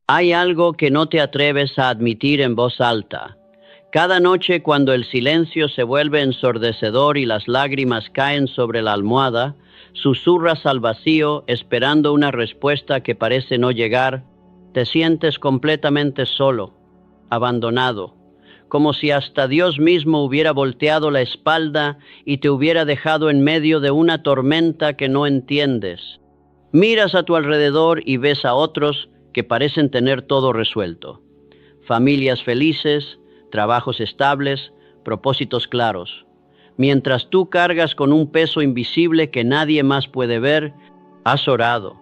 Hay algo que no te atreves a admitir en voz alta. Cada noche cuando el silencio se vuelve ensordecedor y las lágrimas caen sobre la almohada, susurras al vacío esperando una respuesta que parece no llegar, te sientes completamente solo, abandonado, como si hasta Dios mismo hubiera volteado la espalda y te hubiera dejado en medio de una tormenta que no entiendes. Miras a tu alrededor y ves a otros que parecen tener todo resuelto. Familias felices, trabajos estables, propósitos claros. Mientras tú cargas con un peso invisible que nadie más puede ver, has orado,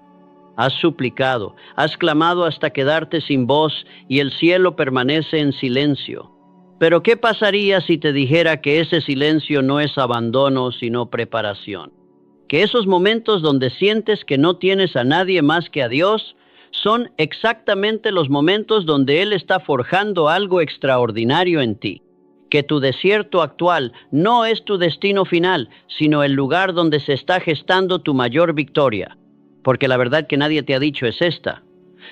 has suplicado, has clamado hasta quedarte sin voz y el cielo permanece en silencio. Pero ¿qué pasaría si te dijera que ese silencio no es abandono, sino preparación? Que esos momentos donde sientes que no tienes a nadie más que a Dios son exactamente los momentos donde Él está forjando algo extraordinario en ti. Que tu desierto actual no es tu destino final, sino el lugar donde se está gestando tu mayor victoria. Porque la verdad que nadie te ha dicho es esta.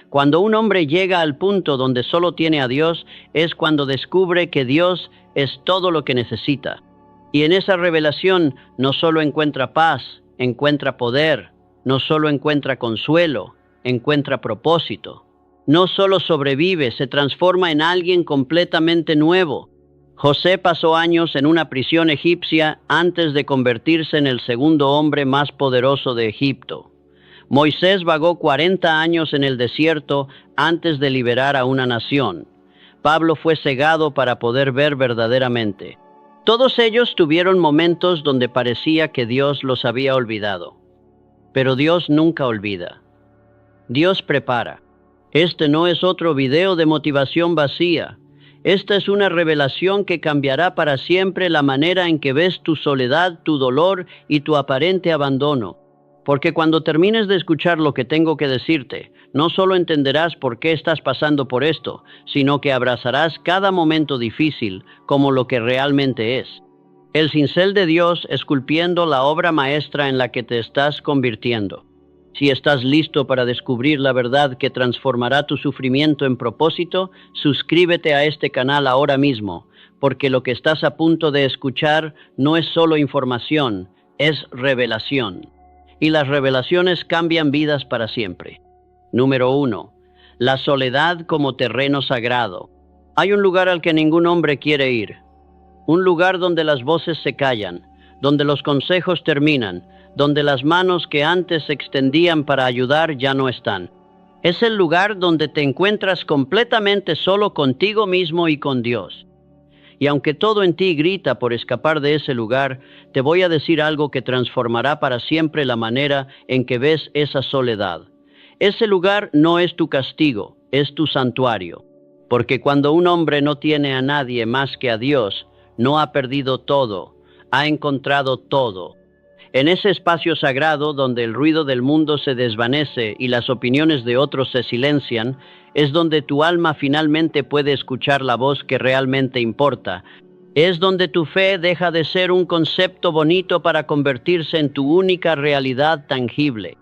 Cuando un hombre llega al punto donde solo tiene a Dios, es cuando descubre que Dios es todo lo que necesita. Y en esa revelación no solo encuentra paz, encuentra poder, no solo encuentra consuelo, encuentra propósito. No solo sobrevive, se transforma en alguien completamente nuevo. José pasó años en una prisión egipcia antes de convertirse en el segundo hombre más poderoso de Egipto. Moisés vagó 40 años en el desierto antes de liberar a una nación. Pablo fue cegado para poder ver verdaderamente. Todos ellos tuvieron momentos donde parecía que Dios los había olvidado. Pero Dios nunca olvida. Dios prepara. Este no es otro video de motivación vacía. Esta es una revelación que cambiará para siempre la manera en que ves tu soledad, tu dolor y tu aparente abandono. Porque cuando termines de escuchar lo que tengo que decirte, no solo entenderás por qué estás pasando por esto, sino que abrazarás cada momento difícil como lo que realmente es. El cincel de Dios esculpiendo la obra maestra en la que te estás convirtiendo. Si estás listo para descubrir la verdad que transformará tu sufrimiento en propósito, suscríbete a este canal ahora mismo, porque lo que estás a punto de escuchar no es solo información, es revelación. Y las revelaciones cambian vidas para siempre. Número 1. La soledad como terreno sagrado. Hay un lugar al que ningún hombre quiere ir. Un lugar donde las voces se callan, donde los consejos terminan, donde las manos que antes se extendían para ayudar ya no están. Es el lugar donde te encuentras completamente solo contigo mismo y con Dios. Y aunque todo en ti grita por escapar de ese lugar, te voy a decir algo que transformará para siempre la manera en que ves esa soledad. Ese lugar no es tu castigo, es tu santuario. Porque cuando un hombre no tiene a nadie más que a Dios, no ha perdido todo, ha encontrado todo. En ese espacio sagrado donde el ruido del mundo se desvanece y las opiniones de otros se silencian, es donde tu alma finalmente puede escuchar la voz que realmente importa. Es donde tu fe deja de ser un concepto bonito para convertirse en tu única realidad tangible.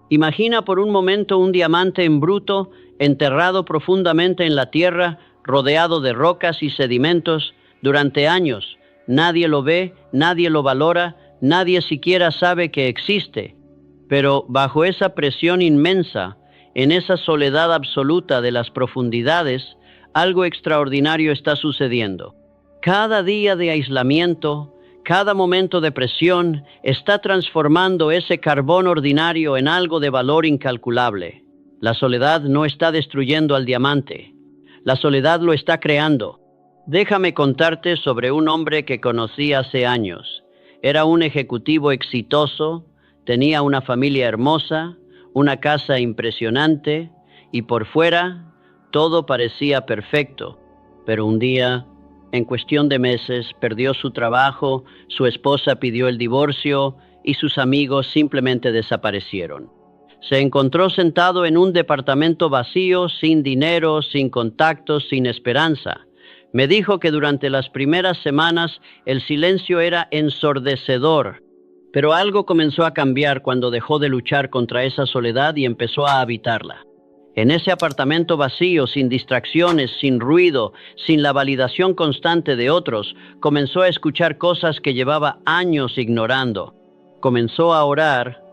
Imagina por un momento un diamante en bruto, enterrado profundamente en la tierra, rodeado de rocas y sedimentos, durante años. Nadie lo ve, nadie lo valora, nadie siquiera sabe que existe. Pero bajo esa presión inmensa, en esa soledad absoluta de las profundidades, algo extraordinario está sucediendo. Cada día de aislamiento, cada momento de presión, está transformando ese carbón ordinario en algo de valor incalculable. La soledad no está destruyendo al diamante. La soledad lo está creando. Déjame contarte sobre un hombre que conocí hace años. Era un ejecutivo exitoso, tenía una familia hermosa, una casa impresionante y por fuera todo parecía perfecto. Pero un día, en cuestión de meses, perdió su trabajo, su esposa pidió el divorcio y sus amigos simplemente desaparecieron. Se encontró sentado en un departamento vacío, sin dinero, sin contactos, sin esperanza. Me dijo que durante las primeras semanas el silencio era ensordecedor, pero algo comenzó a cambiar cuando dejó de luchar contra esa soledad y empezó a habitarla. En ese apartamento vacío, sin distracciones, sin ruido, sin la validación constante de otros, comenzó a escuchar cosas que llevaba años ignorando. Comenzó a orar,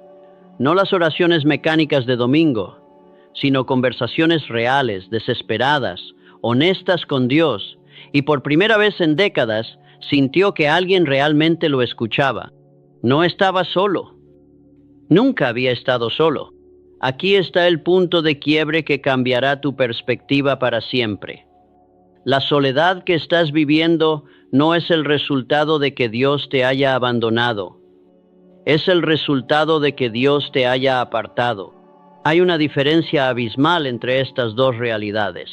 no las oraciones mecánicas de domingo, sino conversaciones reales, desesperadas, honestas con Dios, y por primera vez en décadas sintió que alguien realmente lo escuchaba. No estaba solo. Nunca había estado solo. Aquí está el punto de quiebre que cambiará tu perspectiva para siempre. La soledad que estás viviendo no es el resultado de que Dios te haya abandonado. Es el resultado de que Dios te haya apartado. Hay una diferencia abismal entre estas dos realidades.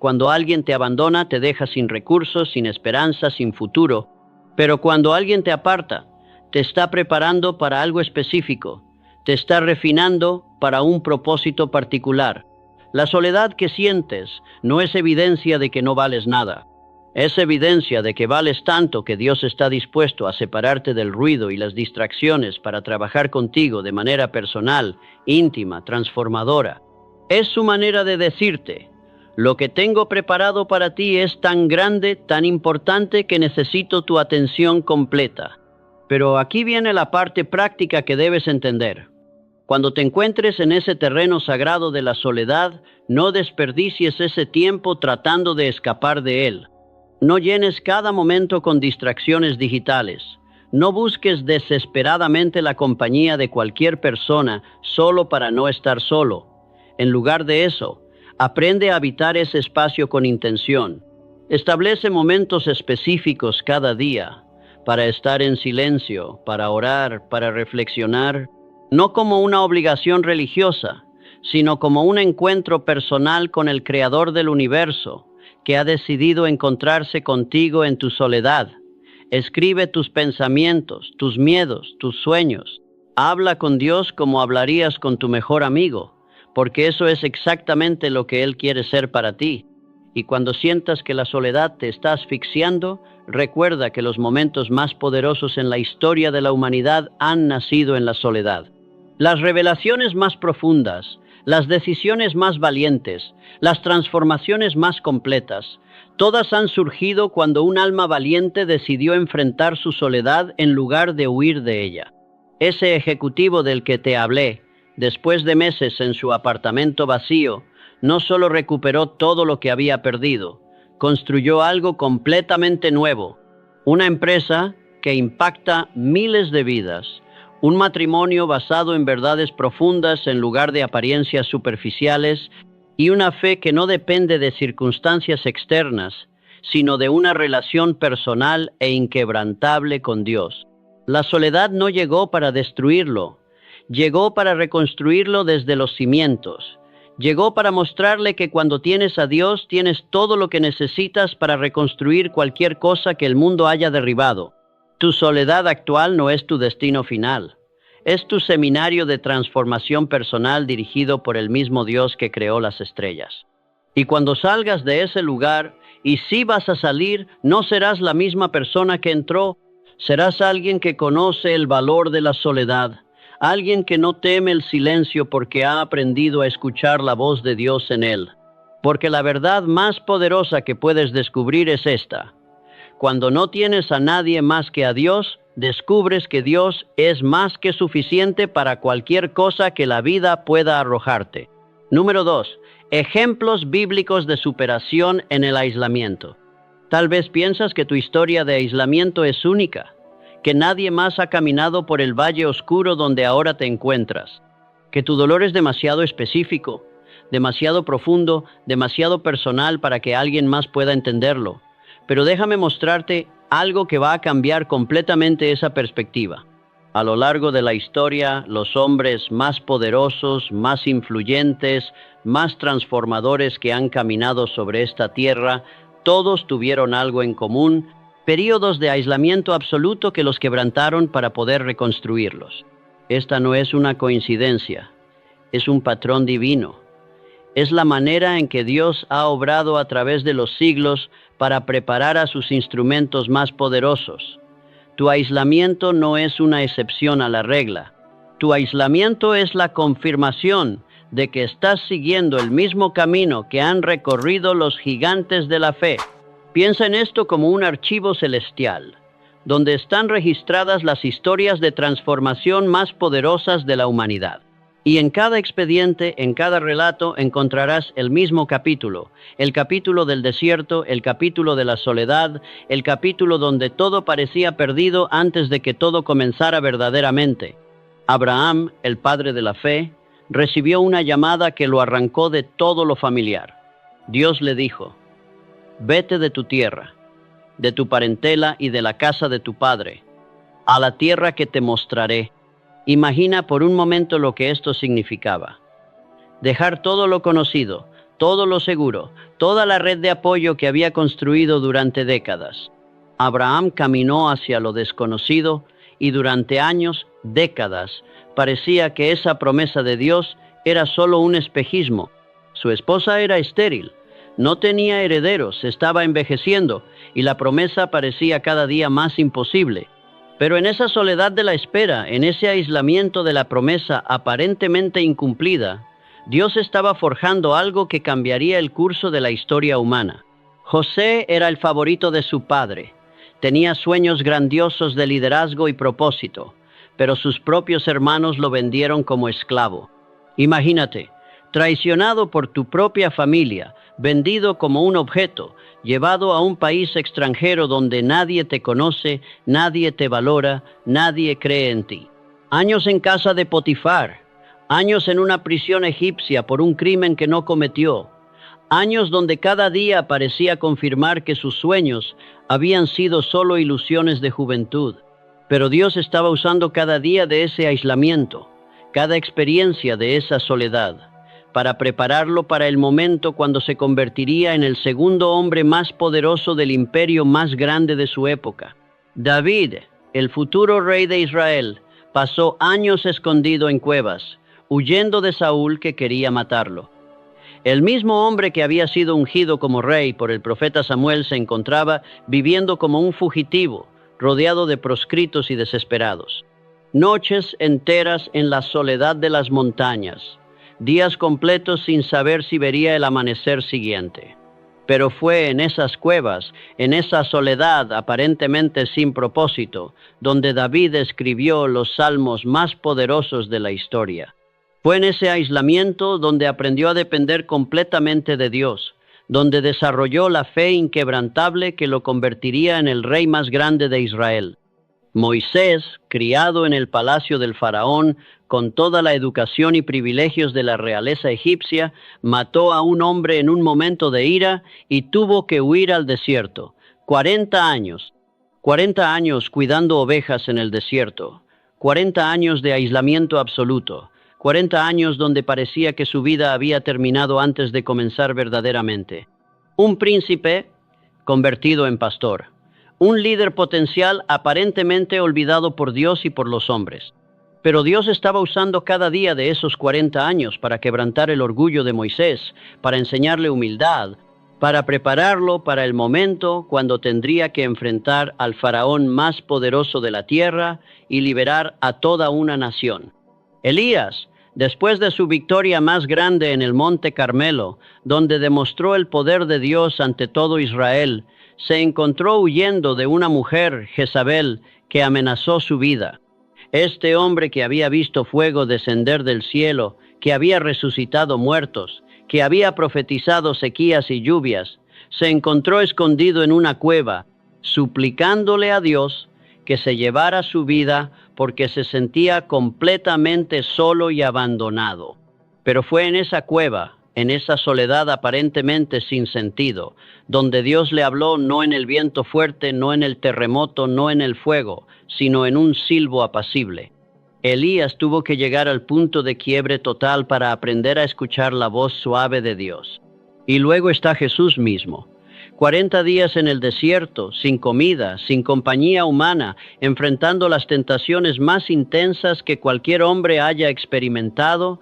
Cuando alguien te abandona, te deja sin recursos, sin esperanza, sin futuro. Pero cuando alguien te aparta, te está preparando para algo específico. Te está refinando para un propósito particular. La soledad que sientes no es evidencia de que no vales nada. Es evidencia de que vales tanto que Dios está dispuesto a separarte del ruido y las distracciones para trabajar contigo de manera personal, íntima, transformadora. Es su manera de decirte: lo que tengo preparado para ti es tan grande, tan importante que necesito tu atención completa. Pero aquí viene la parte práctica que debes entender. Cuando te encuentres en ese terreno sagrado de la soledad, no desperdicies ese tiempo tratando de escapar de él. No llenes cada momento con distracciones digitales. No busques desesperadamente la compañía de cualquier persona solo para no estar solo. En lugar de eso, aprende a habitar ese espacio con intención. Establece momentos específicos cada día para estar en silencio, para orar, para reflexionar, no como una obligación religiosa, sino como un encuentro personal con el Creador del universo, que ha decidido encontrarse contigo en tu soledad. Escribe tus pensamientos, tus miedos, tus sueños. Habla con Dios como hablarías con tu mejor amigo, porque eso es exactamente lo que Él quiere ser para ti. Y cuando sientas que la soledad te está asfixiando, recuerda que los momentos más poderosos en la historia de la humanidad han nacido en la soledad. Las revelaciones más profundas, las decisiones más valientes, las transformaciones más completas, todas han surgido cuando un alma valiente decidió enfrentar su soledad en lugar de huir de ella. Ese ejecutivo del que te hablé, después de meses en su apartamento vacío, no solo recuperó todo lo que había perdido, construyó algo completamente nuevo, una empresa que impacta miles de vidas, un matrimonio basado en verdades profundas en lugar de apariencias superficiales y una fe que no depende de circunstancias externas, sino de una relación personal e inquebrantable con Dios. La soledad no llegó para destruirlo, llegó para reconstruirlo desde los cimientos. Llegó para mostrarle que cuando tienes a Dios, tienes todo lo que necesitas para reconstruir cualquier cosa que el mundo haya derribado. Tu soledad actual no es tu destino final. Es tu seminario de transformación personal dirigido por el mismo Dios que creó las estrellas. Y cuando salgas de ese lugar, y si vas a salir, no serás la misma persona que entró. Serás alguien que conoce el valor de la soledad. Alguien que no teme el silencio porque ha aprendido a escuchar la voz de Dios en él. Porque la verdad más poderosa que puedes descubrir es esta: cuando no tienes a nadie más que a Dios, descubres que Dios es más que suficiente para cualquier cosa que la vida pueda arrojarte. Número 2. Ejemplos bíblicos de superación en el aislamiento. Tal vez piensas que tu historia de aislamiento es única, que nadie más ha caminado por el valle oscuro donde ahora te encuentras, que tu dolor es demasiado específico, demasiado profundo, demasiado personal para que alguien más pueda entenderlo. Pero déjame mostrarte algo que va a cambiar completamente esa perspectiva. A lo largo de la historia, los hombres más poderosos, más influyentes, más transformadores que han caminado sobre esta tierra, todos tuvieron algo en común: períodos de aislamiento absoluto que los quebrantaron para poder reconstruirlos. Esta no es una coincidencia, es un patrón divino. Es la manera en que Dios ha obrado a través de los siglos para preparar a sus instrumentos más poderosos. Tu aislamiento no es una excepción a la regla. Tu aislamiento es la confirmación de que estás siguiendo el mismo camino que han recorrido los gigantes de la fe. Piensa en esto como un archivo celestial, donde están registradas las historias de transformación más poderosas de la humanidad. Y en cada expediente, en cada relato, encontrarás el mismo capítulo, el capítulo del desierto, el capítulo de la soledad, el capítulo donde todo parecía perdido antes de que todo comenzara verdaderamente. Abraham, el padre de la fe, recibió una llamada que lo arrancó de todo lo familiar. Dios le dijo: vete de tu tierra, de tu parentela y de la casa de tu padre, a la tierra que te mostraré. Imagina por un momento lo que esto significaba. Dejar todo lo conocido, todo lo seguro, toda la red de apoyo que había construido durante décadas. Abraham caminó hacia lo desconocido y durante años, décadas, parecía que esa promesa de Dios era solo un espejismo. Su esposa era estéril, no tenía herederos, estaba envejeciendo y la promesa parecía cada día más imposible. Pero en esa soledad de la espera, en ese aislamiento de la promesa aparentemente incumplida, Dios estaba forjando algo que cambiaría el curso de la historia humana. José era el favorito de su padre. Tenía sueños grandiosos de liderazgo y propósito, pero sus propios hermanos lo vendieron como esclavo. Imagínate, traicionado por tu propia familia, vendido como un objeto, llevado a un país extranjero donde nadie te conoce, nadie te valora, nadie cree en ti. Años en casa de Potifar, años en una prisión egipcia por un crimen que no cometió, años donde cada día parecía confirmar que sus sueños habían sido solo ilusiones de juventud. Pero Dios estaba usando cada día de ese aislamiento, cada experiencia de esa soledad, para prepararlo para el momento cuando se convertiría en el segundo hombre más poderoso del imperio más grande de su época. David, el futuro rey de Israel, pasó años escondido en cuevas, huyendo de Saúl que quería matarlo. El mismo hombre que había sido ungido como rey por el profeta Samuel se encontraba viviendo como un fugitivo, rodeado de proscritos y desesperados. Noches enteras en la soledad de las montañas, días completos sin saber si vería el amanecer siguiente. Pero fue en esas cuevas, en esa soledad aparentemente sin propósito, donde David escribió los salmos más poderosos de la historia. Fue en ese aislamiento donde aprendió a depender completamente de Dios, donde desarrolló la fe inquebrantable que lo convertiría en el rey más grande de Israel. Moisés, criado en el palacio del faraón, con toda la educación y privilegios de la realeza egipcia, mató a un hombre en un momento de ira y tuvo que huir al desierto. 40 años cuidando ovejas en el desierto, 40 años de aislamiento absoluto, 40 años donde parecía que su vida había terminado antes de comenzar verdaderamente. Un príncipe convertido en pastor. Un líder potencial aparentemente olvidado por Dios y por los hombres. Pero Dios estaba usando cada día de esos 40 años para quebrantar el orgullo de Moisés, para enseñarle humildad, para prepararlo para el momento cuando tendría que enfrentar al faraón más poderoso de la tierra y liberar a toda una nación. Elías, después de su victoria más grande en el Monte Carmelo, donde demostró el poder de Dios ante todo Israel, se encontró huyendo de una mujer, Jezabel, que amenazó su vida. Este hombre que había visto fuego descender del cielo, que había resucitado muertos, que había profetizado sequías y lluvias, se encontró escondido en una cueva, suplicándole a Dios que se llevara su vida porque se sentía completamente solo y abandonado. Pero fue en esa cueva, en esa soledad aparentemente sin sentido, donde Dios le habló no en el viento fuerte, no en el terremoto, no en el fuego, sino en un silbo apacible. Elías tuvo que llegar al punto de quiebre total para aprender a escuchar la voz suave de Dios. Y luego está Jesús mismo. 40 días en el desierto, sin comida, sin compañía humana, enfrentando las tentaciones más intensas que cualquier hombre haya experimentado.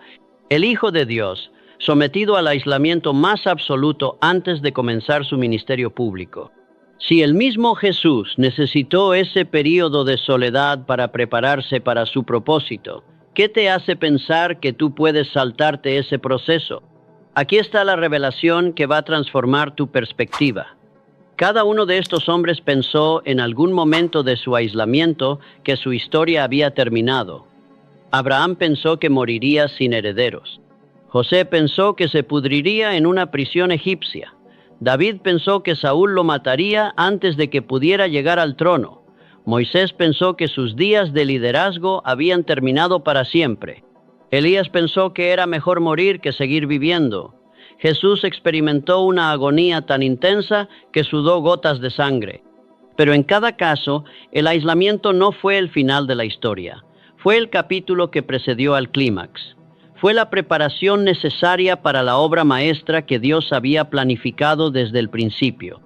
El Hijo de Dios, sometido al aislamiento más absoluto antes de comenzar su ministerio público. Si el mismo Jesús necesitó ese período de soledad para prepararse para su propósito, ¿Qué te hace pensar que tú puedes saltarte ese proceso? Aquí está la revelación que va a transformar tu perspectiva. Cada uno de estos hombres pensó en algún momento de su aislamiento que su historia había terminado. Abraham pensó que moriría sin herederos. José pensó que se pudriría en una prisión egipcia. David pensó que Saúl lo mataría antes de que pudiera llegar al trono. Moisés pensó que sus días de liderazgo habían terminado para siempre. Elías pensó que era mejor morir que seguir viviendo. Jesús experimentó una agonía tan intensa que sudó gotas de sangre. Pero en cada caso, el aislamiento no fue el final de la historia. Fue el capítulo que precedió al clímax. Fue la preparación necesaria para la obra maestra que Dios había planificado desde el principio.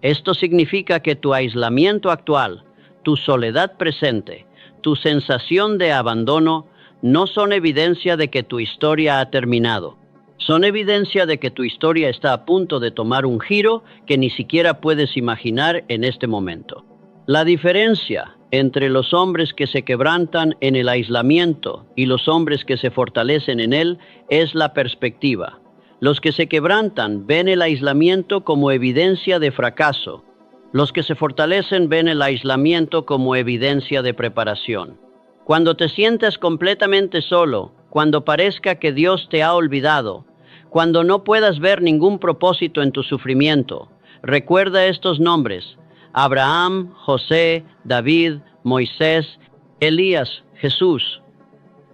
Esto significa que tu aislamiento actual, tu soledad presente, tu sensación de abandono, no son evidencia de que tu historia ha terminado. Son evidencia de que tu historia está a punto de tomar un giro que ni siquiera puedes imaginar en este momento. La diferencia entre los hombres que se quebrantan en el aislamiento y los hombres que se fortalecen en él es la perspectiva. Los que se quebrantan ven el aislamiento como evidencia de fracaso. Los que se fortalecen ven el aislamiento como evidencia de preparación. Cuando te sientas completamente solo, cuando parezca que Dios te ha olvidado, cuando no puedas ver ningún propósito en tu sufrimiento, recuerda estos nombres: Abraham, José, David, Moisés, Elías, Jesús.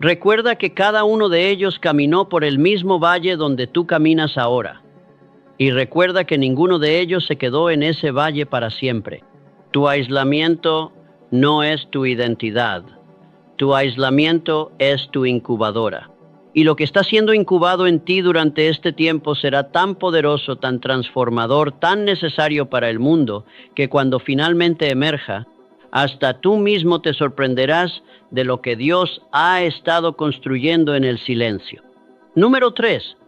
Recuerda que cada uno de ellos caminó por el mismo valle donde tú caminas ahora. Y recuerda que ninguno de ellos se quedó en ese valle para siempre. Tu aislamiento no es tu identidad. Tu aislamiento es tu incubadora. Y lo que está siendo incubado en ti durante este tiempo será tan poderoso, tan transformador, tan necesario para el mundo, que cuando finalmente emerja, hasta tú mismo te sorprenderás de lo que Dios ha estado construyendo en el silencio. Número 3.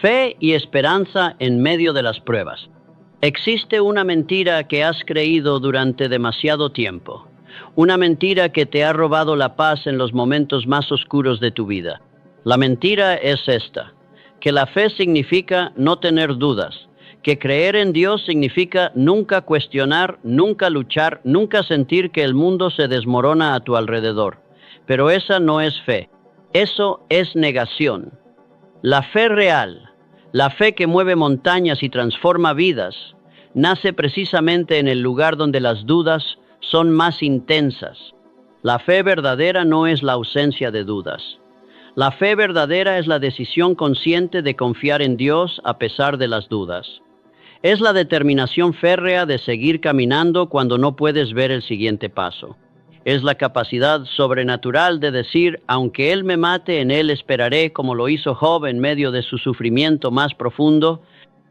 Fe y esperanza en medio de las pruebas. Existe una mentira que has creído durante demasiado tiempo. Una mentira que te ha robado la paz en los momentos más oscuros de tu vida. La mentira es esta: que la fe significa no tener dudas, que creer en Dios significa nunca cuestionar, nunca luchar, nunca sentir que el mundo se desmorona a tu alrededor. Pero esa no es fe, eso es negación. La fe real, la fe que mueve montañas y transforma vidas, nace precisamente en el lugar donde las dudas son más intensas. La fe verdadera no es la ausencia de dudas. La fe verdadera es la decisión consciente de confiar en Dios a pesar de las dudas. Es la determinación férrea de seguir caminando cuando no puedes ver el siguiente paso. Es la capacidad sobrenatural de decir: aunque Él me mate, en Él esperaré, como lo hizo Job en medio de su sufrimiento más profundo.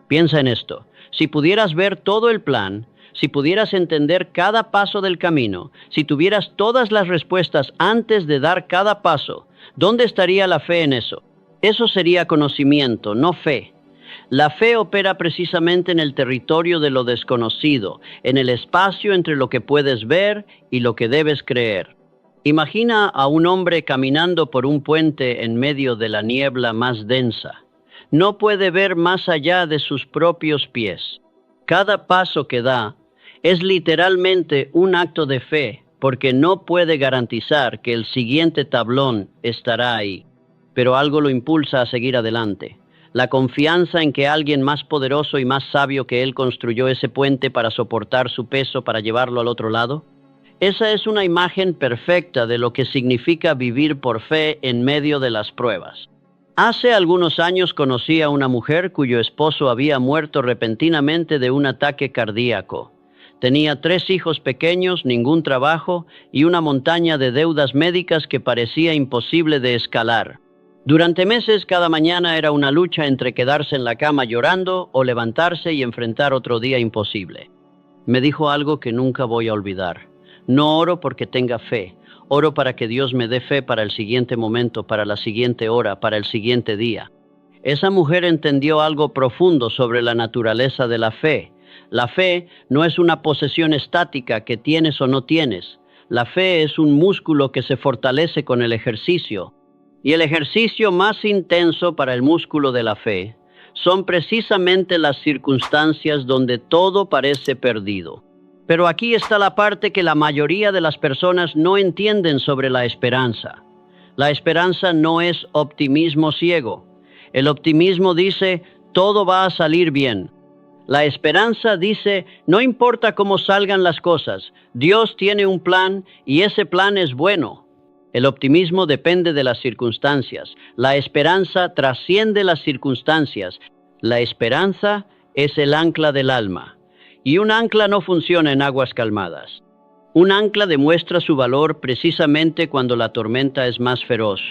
Piensa en esto: si pudieras ver todo el plan, si pudieras entender cada paso del camino, si tuvieras todas las respuestas antes de dar cada paso, ¿dónde estaría la fe en eso? Eso sería conocimiento, no fe. La fe opera precisamente en el territorio de lo desconocido, en el espacio entre lo que puedes ver y lo que debes creer. Imagina a un hombre caminando por un puente en medio de la niebla más densa. No puede ver más allá de sus propios pies. Cada paso que da es literalmente un acto de fe, porque no puede garantizar que el siguiente tablón estará ahí. Pero algo lo impulsa a seguir adelante. La confianza en que alguien más poderoso y más sabio que él construyó ese puente para soportar su peso, para llevarlo al otro lado. Esa es una imagen perfecta de lo que significa vivir por fe en medio de las pruebas. Hace algunos años conocí a una mujer cuyo esposo había muerto repentinamente de un ataque cardíaco. Tenía 3 hijos pequeños, ningún trabajo y una montaña de deudas médicas que parecía imposible de escalar. Durante meses, cada mañana era una lucha entre quedarse en la cama llorando o levantarse y enfrentar otro día imposible. Me dijo algo que nunca voy a olvidar: no oro porque tenga fe, oro para que Dios me dé fe para el siguiente momento, para la siguiente hora, para el siguiente día. Esa mujer entendió algo profundo sobre la naturaleza de la fe. La fe no es una posesión estática que tienes o no tienes. La fe es un músculo que se fortalece con el ejercicio. Y el ejercicio más intenso para el músculo de la fe son precisamente las circunstancias donde todo parece perdido. Pero aquí está la parte que la mayoría de las personas no entienden sobre la esperanza. La esperanza no es optimismo ciego. El optimismo dice, todo va a salir bien. La esperanza dice, no importa cómo salgan las cosas, Dios tiene un plan y ese plan es bueno. El optimismo depende de las circunstancias. La esperanza trasciende las circunstancias. La esperanza es el ancla del alma. Y un ancla no funciona en aguas calmadas. Un ancla demuestra su valor precisamente cuando la tormenta es más feroz,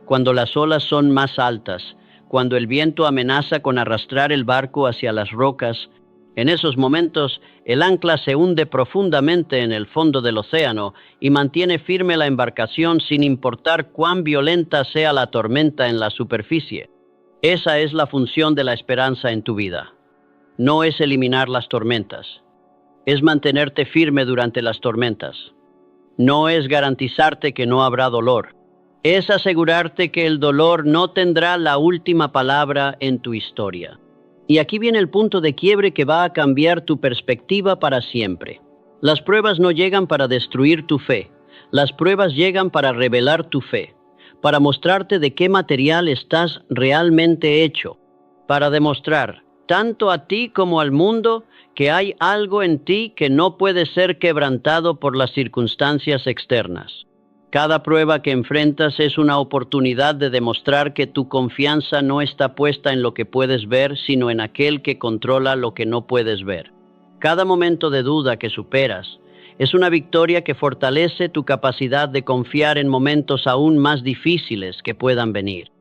cuando las olas son más altas, cuando el viento amenaza con arrastrar el barco hacia las rocas. En esos momentos, el ancla se hunde profundamente en el fondo del océano y mantiene firme la embarcación sin importar cuán violenta sea la tormenta en la superficie. Esa es la función de la esperanza en tu vida. No es eliminar las tormentas. Es mantenerte firme durante las tormentas. No es garantizarte que no habrá dolor. Es asegurarte que el dolor no tendrá la última palabra en tu historia. Y aquí viene el punto de quiebre que va a cambiar tu perspectiva para siempre. Las pruebas no llegan para destruir tu fe. Las pruebas llegan para revelar tu fe, para mostrarte de qué material estás realmente hecho, para demostrar, tanto a ti como al mundo, que hay algo en ti que no puede ser quebrantado por las circunstancias externas. Cada prueba que enfrentas es una oportunidad de demostrar que tu confianza no está puesta en lo que puedes ver, sino en aquel que controla lo que no puedes ver. Cada momento de duda que superas es una victoria que fortalece tu capacidad de confiar en momentos aún más difíciles que puedan venir.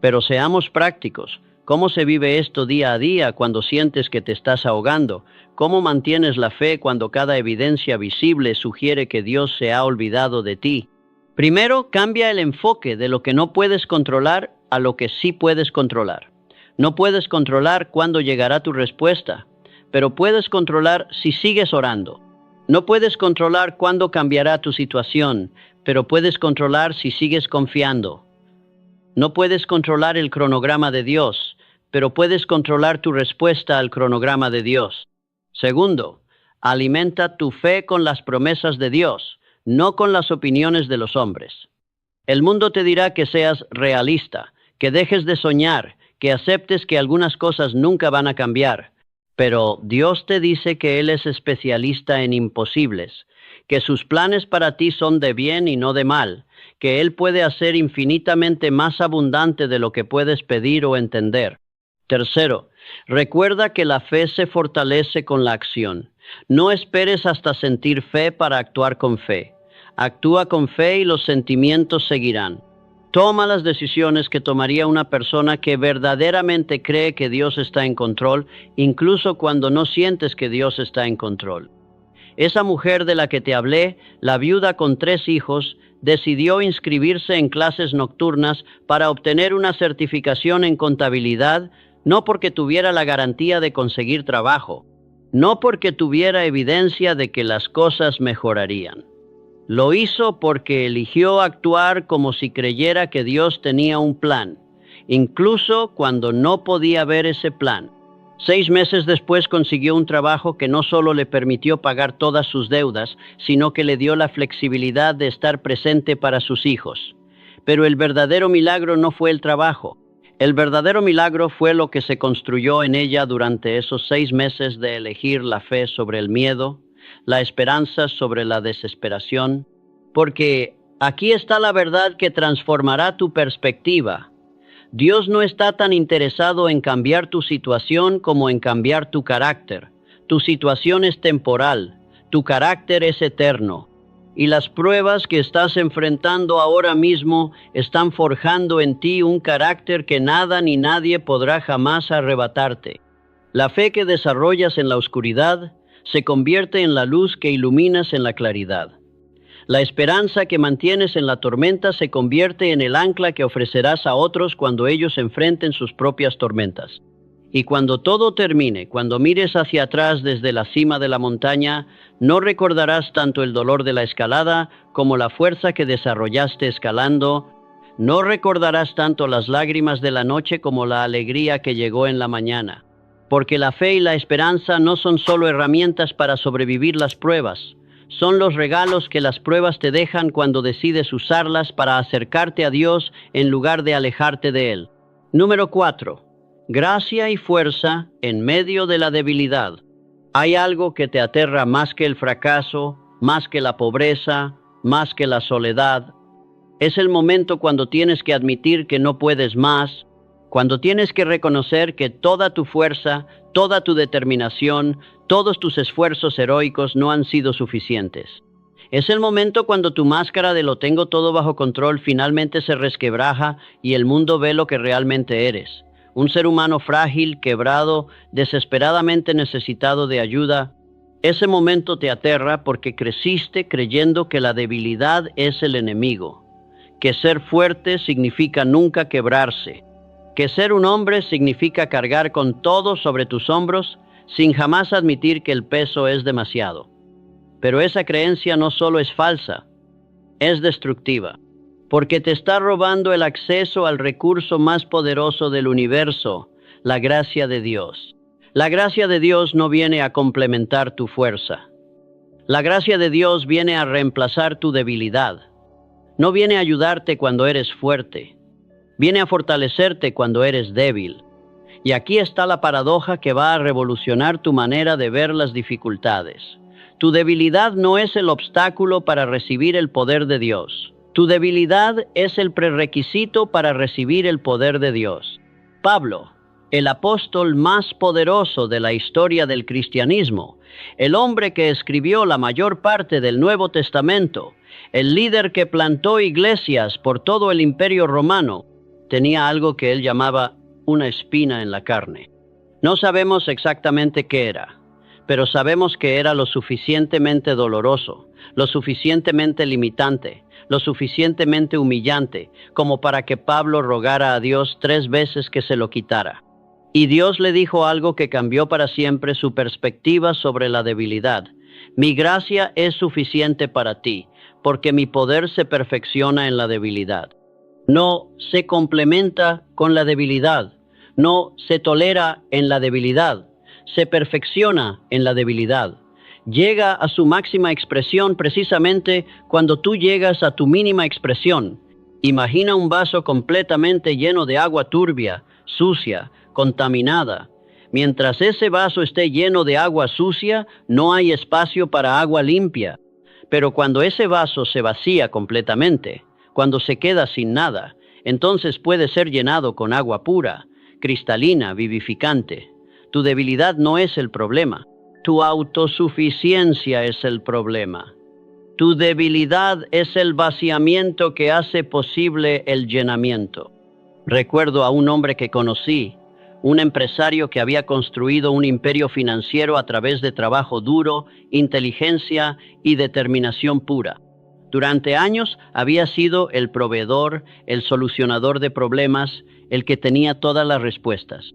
Pero seamos prácticos. ¿Cómo se vive esto día a día cuando sientes que te estás ahogando? ¿Cómo mantienes la fe cuando cada evidencia visible sugiere que Dios se ha olvidado de ti? Primero, cambia el enfoque de lo que no puedes controlar a lo que sí puedes controlar. No puedes controlar cuándo llegará tu respuesta, pero puedes controlar si sigues orando. No puedes controlar cuándo cambiará tu situación, pero puedes controlar si sigues confiando. No puedes controlar el cronograma de Dios, pero puedes controlar tu respuesta al cronograma de Dios. Segundo, alimenta tu fe con las promesas de Dios, no con las opiniones de los hombres. El mundo te dirá que seas realista, que dejes de soñar, que aceptes que algunas cosas nunca van a cambiar. Pero Dios te dice que Él es especialista en imposibles, que sus planes para ti son de bien y no de mal, que Él puede hacer infinitamente más abundante de lo que puedes pedir o entender. Tercero, recuerda que la fe se fortalece con la acción. No esperes hasta sentir fe para actuar con fe. Actúa con fe y los sentimientos seguirán. Toma las decisiones que tomaría una persona que verdaderamente cree que Dios está en control, incluso cuando no sientes que Dios está en control. Esa mujer de la que te hablé, la viuda con 3 hijos, decidió inscribirse en clases nocturnas para obtener una certificación en contabilidad, no porque tuviera la garantía de conseguir trabajo, no porque tuviera evidencia de que las cosas mejorarían. Lo hizo porque eligió actuar como si creyera que Dios tenía un plan, incluso cuando no podía ver ese plan. 6 meses después consiguió un trabajo que no solo le permitió pagar todas sus deudas, sino que le dio la flexibilidad de estar presente para sus hijos. Pero el verdadero milagro no fue el trabajo. El verdadero milagro fue lo que se construyó en ella durante esos 6 meses de elegir la fe sobre el miedo, la esperanza sobre la desesperación, porque aquí está la verdad que transformará tu perspectiva. Dios no está tan interesado en cambiar tu situación como en cambiar tu carácter. Tu situación es temporal, tu carácter es eterno. Y las pruebas que estás enfrentando ahora mismo están forjando en ti un carácter que nada ni nadie podrá jamás arrebatarte. La fe que desarrollas en la oscuridad se convierte en la luz que iluminas en la claridad. La esperanza que mantienes en la tormenta se convierte en el ancla que ofrecerás a otros cuando ellos enfrenten sus propias tormentas. Y cuando todo termine, cuando mires hacia atrás desde la cima de la montaña, no recordarás tanto el dolor de la escalada como la fuerza que desarrollaste escalando, No recordarás tanto las lágrimas de la noche como la alegría que llegó en la mañana, porque la fe y la esperanza no son solo herramientas para sobrevivir las pruebas, son los regalos que las pruebas te dejan cuando decides usarlas para acercarte a Dios en lugar de alejarte de Él. Número 4. Gracia y fuerza en medio de la debilidad. ¿Hay algo que te aterra más que el fracaso, más que la pobreza, más que la soledad? Es el momento cuando tienes que admitir que no puedes más, cuando tienes que reconocer que toda tu fuerza, toda tu determinación, todos tus esfuerzos heroicos no han sido suficientes. Es el momento cuando tu máscara de lo tengo todo bajo control finalmente se resquebraja y el mundo ve lo que realmente eres. Un ser humano frágil, quebrado, desesperadamente necesitado de ayuda. Ese momento te aterra porque creciste creyendo que la debilidad es el enemigo, que ser fuerte significa nunca quebrarse, que ser un hombre significa cargar con todo sobre tus hombros sin jamás admitir que el peso es demasiado. Pero esa creencia no solo es falsa, es destructiva, porque te está robando el acceso al recurso más poderoso del universo, la gracia de Dios. La gracia de Dios no viene a complementar tu fuerza. La gracia de Dios viene a reemplazar tu debilidad. No viene a ayudarte cuando eres fuerte. Viene a fortalecerte cuando eres débil. Y aquí está la paradoja que va a revolucionar tu manera de ver las dificultades. Tu debilidad no es el obstáculo para recibir el poder de Dios. Tu debilidad es el prerequisito para recibir el poder de Dios. Pablo, el apóstol más poderoso de la historia del cristianismo, el hombre que escribió la mayor parte del Nuevo Testamento, el líder que plantó iglesias por todo el Imperio Romano, tenía algo que él llamaba una espina en la carne. No sabemos exactamente qué era, pero sabemos que era lo suficientemente doloroso, lo suficientemente limitante, lo suficientemente humillante, como para que Pablo rogara a Dios 3 veces que se lo quitara. Y Dios le dijo algo que cambió para siempre su perspectiva sobre la debilidad. Mi gracia es suficiente para ti, porque mi poder se perfecciona en la debilidad. No se complementa con la debilidad, no se tolera en la debilidad, se perfecciona en la debilidad. Llega a su máxima expresión precisamente cuando tú llegas a tu mínima expresión. Imagina un vaso completamente lleno de agua turbia, sucia, contaminada. Mientras ese vaso esté lleno de agua sucia, no hay espacio para agua limpia. Pero cuando ese vaso se vacía completamente, cuando se queda sin nada, entonces puede ser llenado con agua pura, cristalina, vivificante. Tu debilidad no es el problema. Tu autosuficiencia es el problema. Tu debilidad es el vaciamiento que hace posible el llenamiento. Recuerdo a un hombre que conocí, un empresario que había construido un imperio financiero a través de trabajo duro, inteligencia y determinación pura. Durante años había sido el proveedor, el solucionador de problemas, el que tenía todas las respuestas.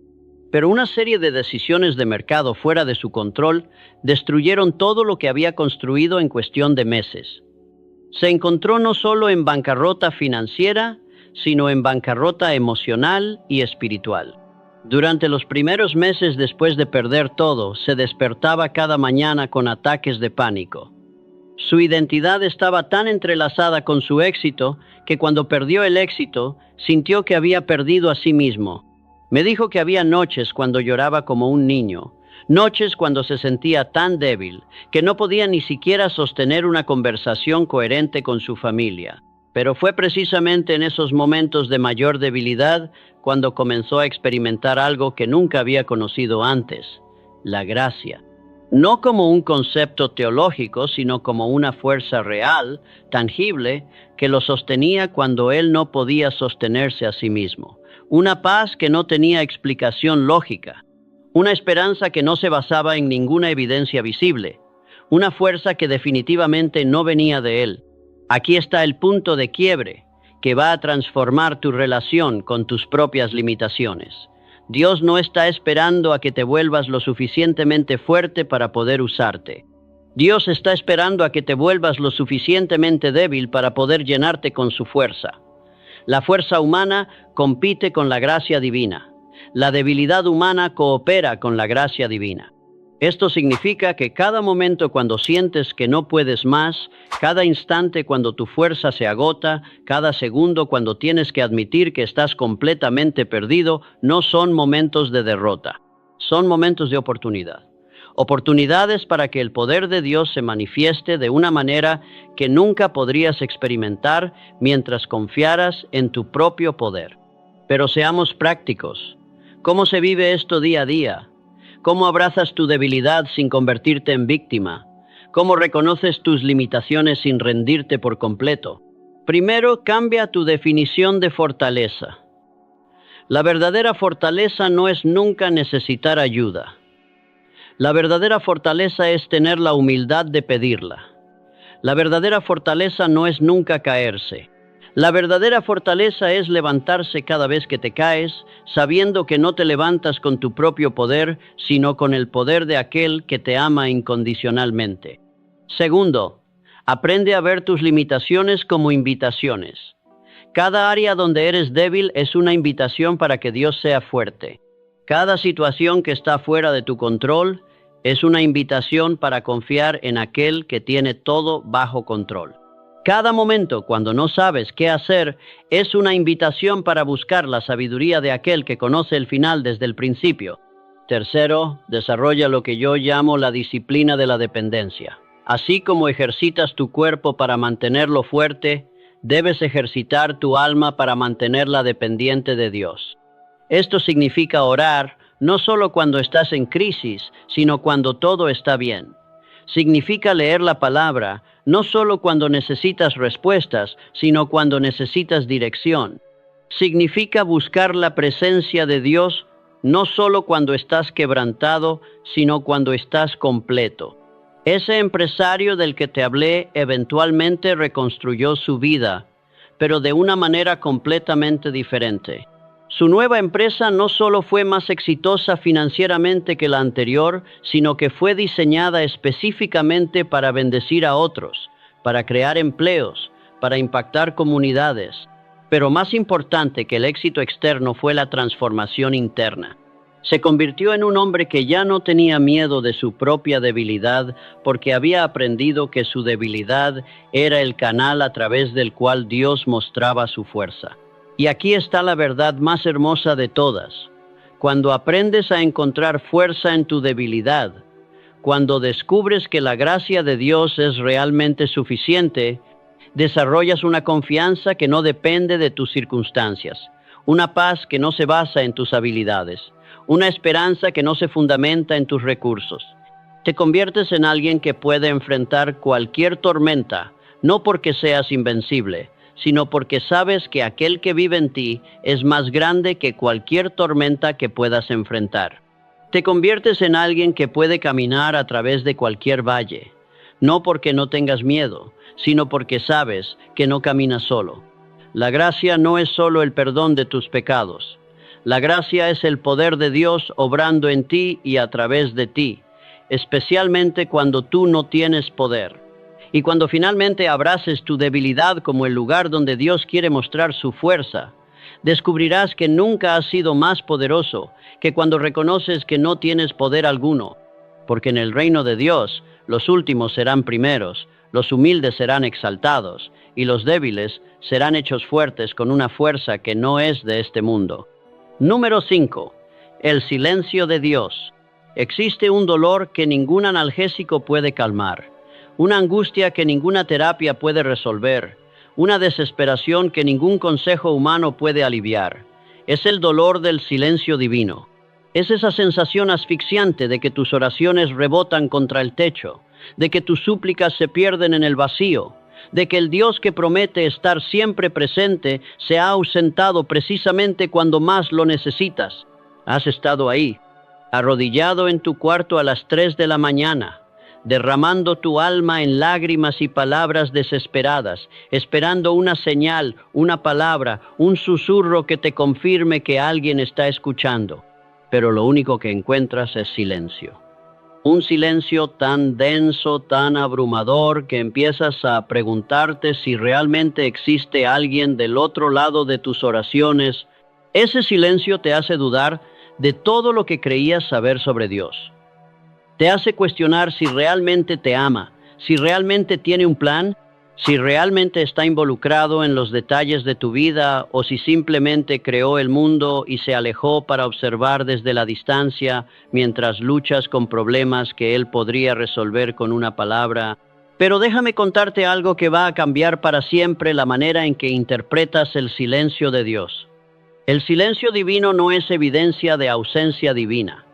Pero una serie de decisiones de mercado fuera de su control destruyeron todo lo que había construido en cuestión de meses. Se encontró no solo en bancarrota financiera, sino en bancarrota emocional y espiritual. Durante los primeros meses después de perder todo, se despertaba cada mañana con ataques de pánico. Su identidad estaba tan entrelazada con su éxito que cuando perdió el éxito, sintió que había perdido a sí mismo. Me dijo que había noches cuando lloraba como un niño, noches cuando se sentía tan débil que no podía ni siquiera sostener una conversación coherente con su familia. Pero fue precisamente en esos momentos de mayor debilidad cuando comenzó a experimentar algo que nunca había conocido antes, la gracia. No como un concepto teológico, sino como una fuerza real, tangible, que lo sostenía cuando él no podía sostenerse a sí mismo. Una paz que no tenía explicación lógica, una esperanza que no se basaba en ninguna evidencia visible, una fuerza que definitivamente no venía de él. Aquí está el punto de quiebre que va a transformar tu relación con tus propias limitaciones. Dios no está esperando a que te vuelvas lo suficientemente fuerte para poder usarte. Dios está esperando a que te vuelvas lo suficientemente débil para poder llenarte con su fuerza. La fuerza humana compite con la gracia divina. La debilidad humana coopera con la gracia divina. Esto significa que cada momento cuando sientes que no puedes más, cada instante cuando tu fuerza se agota, cada segundo cuando tienes que admitir que estás completamente perdido, no son momentos de derrota, son momentos de oportunidad. Oportunidades para que el poder de Dios se manifieste de una manera que nunca podrías experimentar mientras confiaras en tu propio poder. Pero seamos prácticos. ¿Cómo se vive esto día a día? ¿Cómo abrazas tu debilidad sin convertirte en víctima? ¿Cómo reconoces tus limitaciones sin rendirte por completo? Primero, cambia tu definición de fortaleza. La verdadera fortaleza no es nunca necesitar ayuda. La verdadera fortaleza es tener la humildad de pedirla. La verdadera fortaleza no es nunca caerse. La verdadera fortaleza es levantarse cada vez que te caes, sabiendo que no te levantas con tu propio poder, sino con el poder de aquel que te ama incondicionalmente. Segundo, aprende a ver tus limitaciones como invitaciones. Cada área donde eres débil es una invitación para que Dios sea fuerte. Cada situación que está fuera de tu control es una invitación para confiar en aquel que tiene todo bajo control. Cada momento cuando no sabes qué hacer es una invitación para buscar la sabiduría de aquel que conoce el final desde el principio. Tercero, desarrolla lo que yo llamo la disciplina de la dependencia. Así como ejercitas tu cuerpo para mantenerlo fuerte, debes ejercitar tu alma para mantenerla dependiente de Dios. Esto significa orar no solo cuando estás en crisis, sino cuando todo está bien. Significa leer la palabra, no solo cuando necesitas respuestas, sino cuando necesitas dirección. Significa buscar la presencia de Dios, no solo cuando estás quebrantado, sino cuando estás completo. Ese empresario del que te hablé eventualmente reconstruyó su vida, pero de una manera completamente diferente. Su nueva empresa no solo fue más exitosa financieramente que la anterior, sino que fue diseñada específicamente para bendecir a otros, para crear empleos, para impactar comunidades. Pero más importante que el éxito externo fue la transformación interna. Se convirtió en un hombre que ya no tenía miedo de su propia debilidad porque había aprendido que su debilidad era el canal a través del cual Dios mostraba su fuerza. Y aquí está la verdad más hermosa de todas. Cuando aprendes a encontrar fuerza en tu debilidad, cuando descubres que la gracia de Dios es realmente suficiente, desarrollas una confianza que no depende de tus circunstancias, una paz que no se basa en tus habilidades, una esperanza que no se fundamenta en tus recursos. Te conviertes en alguien que puede enfrentar cualquier tormenta, no porque seas invencible, sino porque sabes que aquel que vive en ti es más grande que cualquier tormenta que puedas enfrentar. Te conviertes en alguien que puede caminar a través de cualquier valle, no porque no tengas miedo, sino porque sabes que no caminas solo. La gracia no es solo el perdón de tus pecados. La gracia es el poder de Dios obrando en ti y a través de ti, especialmente cuando tú no tienes poder. Y cuando finalmente abraces tu debilidad como el lugar donde Dios quiere mostrar su fuerza, descubrirás que nunca has sido más poderoso que cuando reconoces que no tienes poder alguno. Porque en el reino de Dios, los últimos serán primeros, los humildes serán exaltados, y los débiles serán hechos fuertes con una fuerza que no es de este mundo. Número 5. El silencio de Dios. Existe un dolor que ningún analgésico puede calmar. Una angustia que ninguna terapia puede resolver, una desesperación que ningún consejo humano puede aliviar. Es el dolor del silencio divino. Es esa sensación asfixiante de que tus oraciones rebotan contra el techo, de que tus súplicas se pierden en el vacío, de que el Dios que promete estar siempre presente se ha ausentado precisamente cuando más lo necesitas. Has estado ahí, arrodillado en tu cuarto a las 3 de la mañana, derramando tu alma en lágrimas y palabras desesperadas, esperando una señal, una palabra, un susurro que te confirme que alguien está escuchando. Pero lo único que encuentras es silencio. Un silencio tan denso, tan abrumador, que empiezas a preguntarte si realmente existe alguien del otro lado de tus oraciones. Ese silencio te hace dudar de todo lo que creías saber sobre Dios. Te hace cuestionar si realmente te ama, si realmente tiene un plan, si realmente está involucrado en los detalles de tu vida o si simplemente creó el mundo y se alejó para observar desde la distancia mientras luchas con problemas que Él podría resolver con una palabra. Pero déjame contarte algo que va a cambiar para siempre la manera en que interpretas el silencio de Dios. El silencio divino no es evidencia de ausencia divina.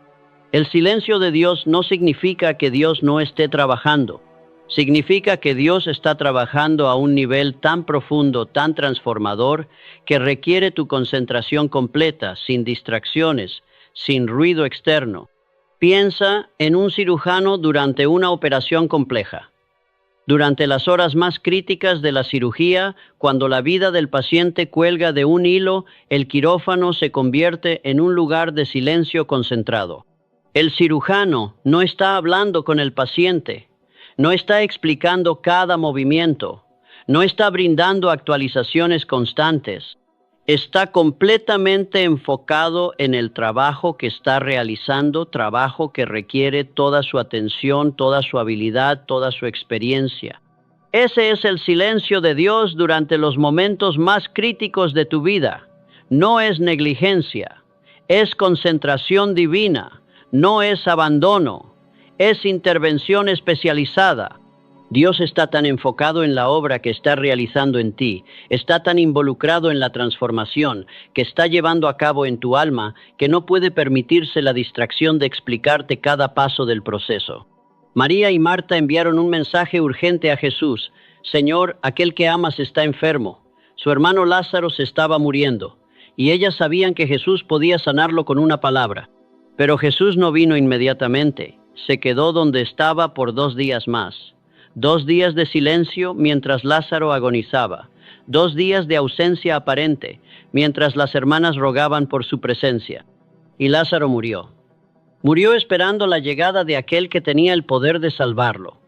El silencio de Dios no significa que Dios no esté trabajando. Significa que Dios está trabajando a un nivel tan profundo, tan transformador, que requiere tu concentración completa, sin distracciones, sin ruido externo. Piensa en un cirujano durante una operación compleja. Durante las horas más críticas de la cirugía, cuando la vida del paciente cuelga de un hilo, el quirófano se convierte en un lugar de silencio concentrado. El cirujano no está hablando con el paciente. No está explicando cada movimiento, no está brindando actualizaciones constantes. Está completamente enfocado en el trabajo que está realizando, trabajo que requiere toda su atención, toda su habilidad, toda su experiencia. Ese es el silencio de Dios durante los momentos más críticos de tu vida. No es negligencia, es concentración divina, no es abandono. Es intervención especializada. Dios está tan enfocado en la obra que está realizando en ti, está tan involucrado en la transformación que está llevando a cabo en tu alma, que no puede permitirse la distracción de explicarte cada paso del proceso. María y Marta enviaron un mensaje urgente a Jesús. Señor, aquel que amas está enfermo. Su hermano Lázaro se estaba muriendo, y ellas sabían que Jesús podía sanarlo con una palabra. Pero Jesús no vino inmediatamente. Se quedó donde estaba por 2 días más. 2 días de silencio mientras Lázaro agonizaba. 2 días de ausencia aparente mientras las hermanas rogaban por su presencia. Y Lázaro murió. Murió esperando la llegada de aquel que tenía el poder de salvarlo.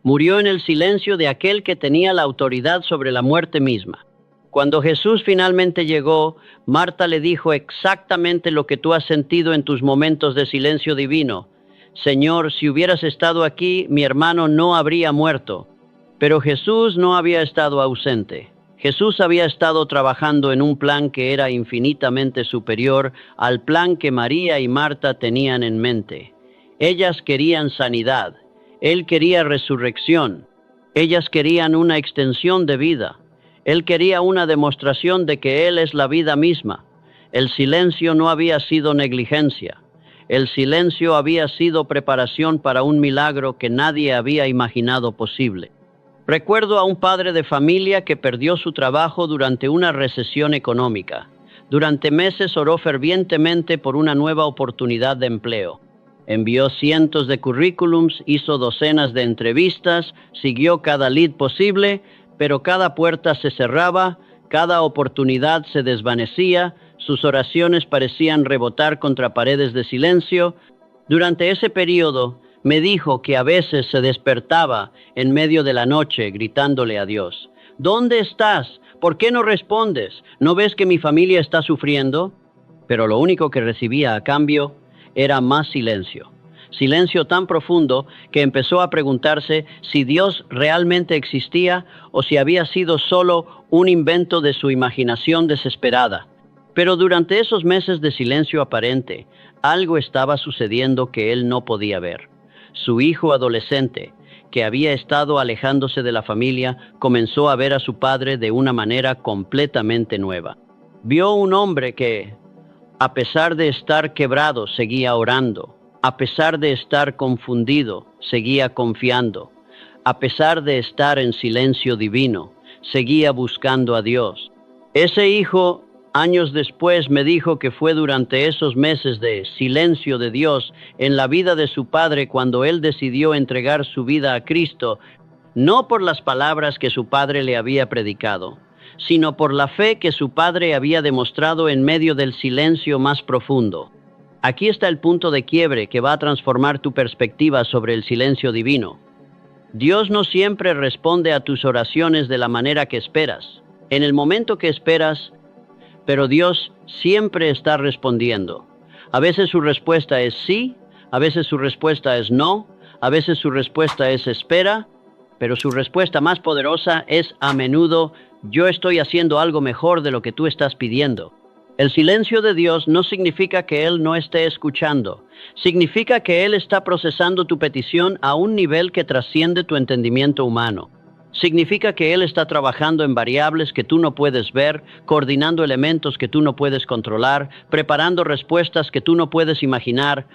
Murió en el silencio de aquel que tenía la autoridad sobre la muerte misma. Cuando Jesús finalmente llegó, Marta le dijo exactamente lo que tú has sentido en tus momentos de silencio divino. Señor, si hubieras estado aquí, mi hermano no habría muerto. Pero Jesús no había estado ausente. Jesús había estado trabajando en un plan que era infinitamente superior al plan que María y Marta tenían en mente. Ellas querían sanidad. Él quería resurrección. Ellas querían una extensión de vida. Él quería una demostración de que Él es la vida misma. El silencio no había sido negligencia. El silencio había sido preparación para un milagro que nadie había imaginado posible. Recuerdo a un padre de familia que perdió su trabajo durante una recesión económica. Durante meses oró fervientemente por una nueva oportunidad de empleo. Envió cientos de currículums, hizo docenas de entrevistas, siguió cada lead posible, pero cada puerta se cerraba, cada oportunidad se desvanecía. Sus oraciones parecían rebotar contra paredes de silencio. Durante ese periodo, me dijo que a veces se despertaba en medio de la noche gritándole a Dios: ¿Dónde estás? ¿Por qué no respondes? ¿No ves que mi familia está sufriendo? Pero lo único que recibía a cambio era más silencio. Silencio tan profundo que empezó a preguntarse si Dios realmente existía o si había sido solo un invento de su imaginación desesperada. Pero durante esos meses de silencio aparente, algo estaba sucediendo que él no podía ver. Su hijo adolescente, que había estado alejándose de la familia, comenzó a ver a su padre de una manera completamente nueva. Vio un hombre que, a pesar de estar quebrado, seguía orando. A pesar de estar confundido, seguía confiando. A pesar de estar en silencio divino, seguía buscando a Dios. Ese hijo, años después, me dijo que fue durante esos meses de silencio de Dios en la vida de su padre cuando él decidió entregar su vida a Cristo, no por las palabras que su padre le había predicado, sino por la fe que su padre había demostrado en medio del silencio más profundo. Aquí está el punto de quiebre que va a transformar tu perspectiva sobre el silencio divino. Dios no siempre responde a tus oraciones de la manera que esperas, en el momento que esperas, pero Dios siempre está respondiendo. A veces su respuesta es sí, a veces su respuesta es no, a veces su respuesta es espera, pero su respuesta más poderosa es a menudo: yo estoy haciendo algo mejor de lo que tú estás pidiendo. El silencio de Dios no significa que Él no esté escuchando. Significa que Él está procesando tu petición a un nivel que trasciende tu entendimiento humano. Significa que Él está trabajando en variables que tú no puedes ver, coordinando elementos que tú no puedes controlar, preparando respuestas que tú no puedes imaginar.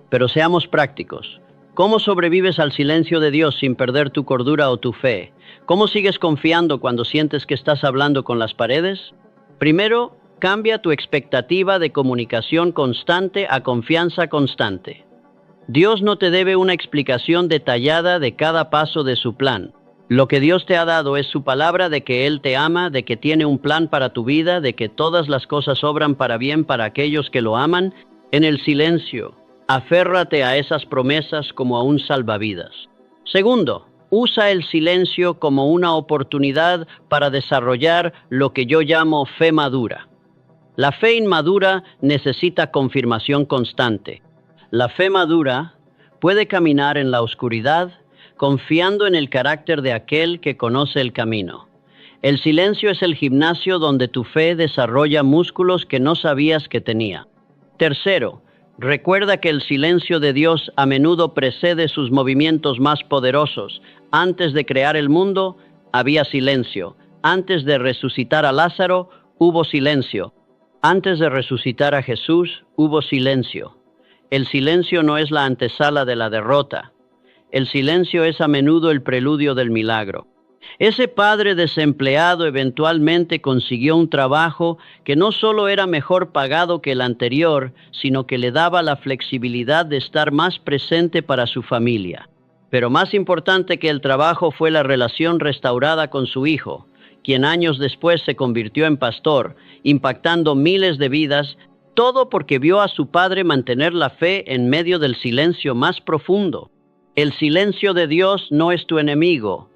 Pero seamos prácticos. ¿Cómo sobrevives al silencio de Dios sin perder tu cordura o tu fe? ¿Cómo sigues confiando cuando sientes que estás hablando con las paredes? Primero, cambia tu expectativa de comunicación constante a confianza constante. Dios no te debe una explicación detallada de cada paso de su plan. Lo que Dios te ha dado es su palabra de que Él te ama, de que tiene un plan para tu vida, de que todas las cosas obran para bien para aquellos que lo aman. En el silencio, aférrate a esas promesas como a un salvavidas. Segundo, usa el silencio como una oportunidad para desarrollar lo que yo llamo fe madura. La fe inmadura necesita confirmación constante. La fe madura puede caminar en la oscuridad, confiando en el carácter de aquel que conoce el camino. El silencio es el gimnasio donde tu fe desarrolla músculos que no sabías que tenía. Tercero, recuerda que el silencio de Dios a menudo precede sus movimientos más poderosos. Antes de crear el mundo, había silencio. Antes de resucitar a Lázaro, hubo silencio. Antes de resucitar a Jesús, hubo silencio. El silencio no es la antesala de la derrota. El silencio es a menudo el preludio del milagro. Ese padre desempleado eventualmente consiguió un trabajo que no solo era mejor pagado que el anterior, sino que le daba la flexibilidad de estar más presente para su familia. Pero más importante que el trabajo fue la relación restaurada con su hijo, quien años después se convirtió en pastor, impactando miles de vidas, todo porque vio a su padre mantener la fe en medio del silencio más profundo. El silencio de Dios no es tu enemigo,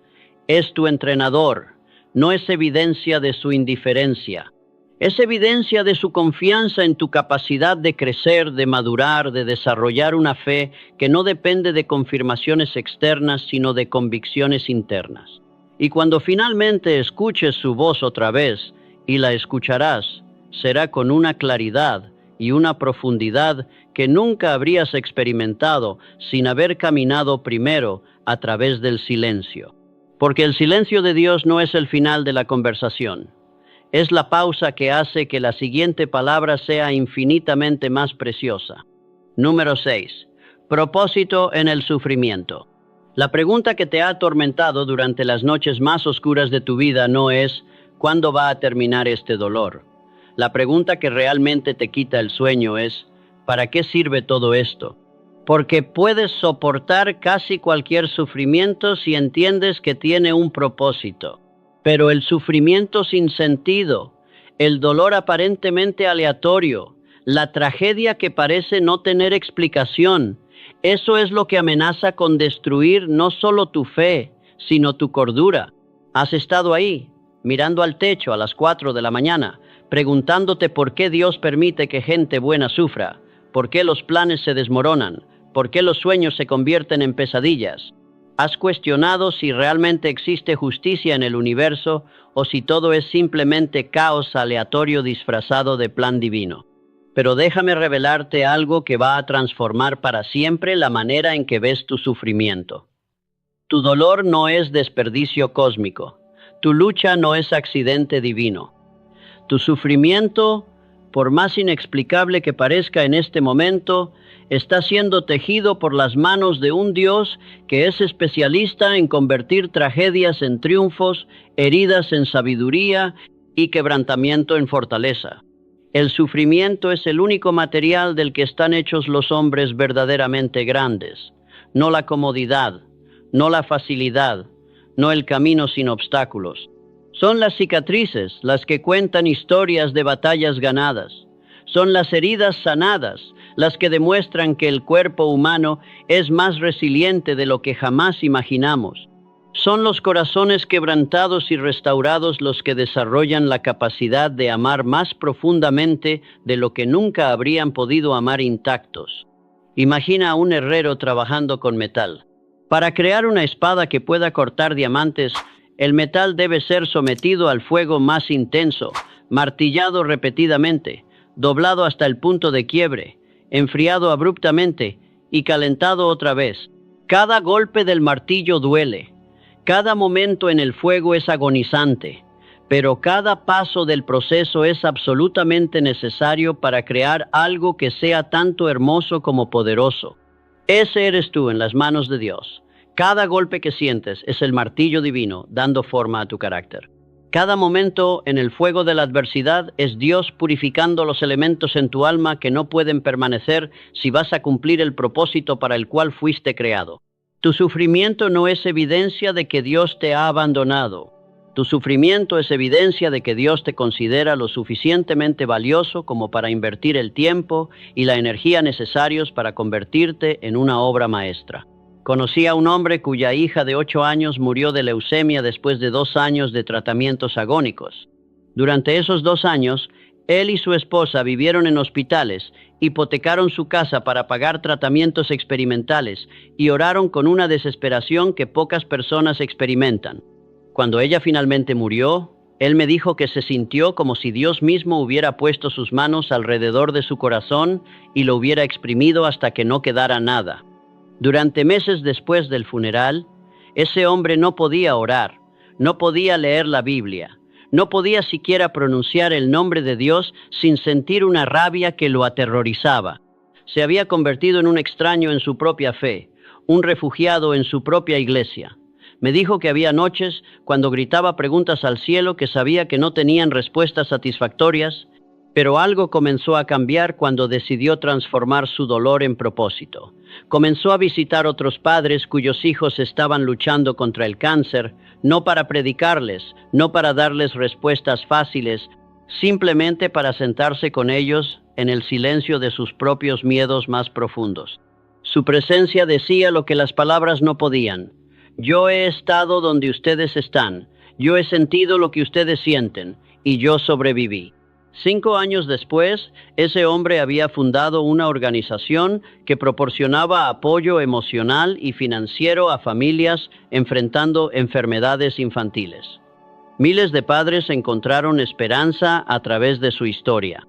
es tu entrenador, no es evidencia de su indiferencia. Es evidencia de su confianza en tu capacidad de crecer, de madurar, de desarrollar una fe que no depende de confirmaciones externas, sino de convicciones internas. Y cuando finalmente escuches su voz otra vez, y la escucharás, será con una claridad y una profundidad que nunca habrías experimentado sin haber caminado primero a través del silencio. Porque el silencio de Dios no es el final de la conversación. Es la pausa que hace que la siguiente palabra sea infinitamente más preciosa. Número 6. Propósito en el sufrimiento. La pregunta que te ha atormentado durante las noches más oscuras de tu vida no es ¿cuándo va a terminar este dolor? La pregunta que realmente te quita el sueño es ¿para qué sirve todo esto? Porque puedes soportar casi cualquier sufrimiento si entiendes que tiene un propósito. Pero el sufrimiento sin sentido, el dolor aparentemente aleatorio, la tragedia que parece no tener explicación, eso es lo que amenaza con destruir no solo tu fe, sino tu cordura. ¿Has estado ahí, mirando al techo a las 4 de la mañana, preguntándote por qué Dios permite que gente buena sufra? ¿Por qué los planes se desmoronan? ¿Por qué los sueños se convierten en pesadillas? ¿Has cuestionado si realmente existe justicia en el universo o si todo es simplemente caos aleatorio disfrazado de plan divino? Pero déjame revelarte algo que va a transformar para siempre la manera en que ves tu sufrimiento. Tu dolor no es desperdicio cósmico. Tu lucha no es accidente divino. Tu sufrimiento, por más inexplicable que parezca en este momento, está siendo tejido por las manos de un Dios que es especialista en convertir tragedias en triunfos, heridas en sabiduría y quebrantamiento en fortaleza. El sufrimiento es el único material del que están hechos los hombres verdaderamente grandes, no la comodidad, no la facilidad, no el camino sin obstáculos. Son las cicatrices las que cuentan historias de batallas ganadas. Son las heridas sanadas las que demuestran que el cuerpo humano es más resiliente de lo que jamás imaginamos. Son los corazones quebrantados y restaurados los que desarrollan la capacidad de amar más profundamente de lo que nunca habrían podido amar intactos. Imagina a un herrero trabajando con metal. Para crear una espada que pueda cortar diamantes, el metal debe ser sometido al fuego más intenso, martillado repetidamente, doblado hasta el punto de quiebre, enfriado abruptamente y calentado otra vez. Cada golpe del martillo duele. Cada momento en el fuego es agonizante, pero cada paso del proceso es absolutamente necesario para crear algo que sea tanto hermoso como poderoso. Ese eres tú en las manos de Dios. Cada golpe que sientes es el martillo divino dando forma a tu carácter. Cada momento en el fuego de la adversidad es Dios purificando los elementos en tu alma que no pueden permanecer si vas a cumplir el propósito para el cual fuiste creado. Tu sufrimiento no es evidencia de que Dios te ha abandonado. Tu sufrimiento es evidencia de que Dios te considera lo suficientemente valioso como para invertir el tiempo y la energía necesarios para convertirte en una obra maestra. Conocí a un hombre cuya hija de 8 años murió de leucemia después de 2 años de tratamientos agónicos. Durante esos 2 años, él y su esposa vivieron en hospitales, hipotecaron su casa para pagar tratamientos experimentales y oraron con una desesperación que pocas personas experimentan. Cuando ella finalmente murió, él me dijo que se sintió como si Dios mismo hubiera puesto sus manos alrededor de su corazón y lo hubiera exprimido hasta que no quedara nada. Durante meses después del funeral, ese hombre no podía orar, no podía leer la Biblia, no podía siquiera pronunciar el nombre de Dios sin sentir una rabia que lo aterrorizaba. Se había convertido en un extraño en su propia fe, un refugiado en su propia iglesia. Me dijo que había noches cuando gritaba preguntas al cielo que sabía que no tenían respuestas satisfactorias, pero algo comenzó a cambiar cuando decidió transformar su dolor en propósito. Comenzó a visitar otros padres cuyos hijos estaban luchando contra el cáncer, no para predicarles, no para darles respuestas fáciles, simplemente para sentarse con ellos en el silencio de sus propios miedos más profundos. Su presencia decía lo que las palabras no podían. Yo he estado donde ustedes están, yo he sentido lo que ustedes sienten, y yo sobreviví. 5 años después, ese hombre había fundado una organización que proporcionaba apoyo emocional y financiero a familias enfrentando enfermedades infantiles. Miles de padres encontraron esperanza a través de su historia.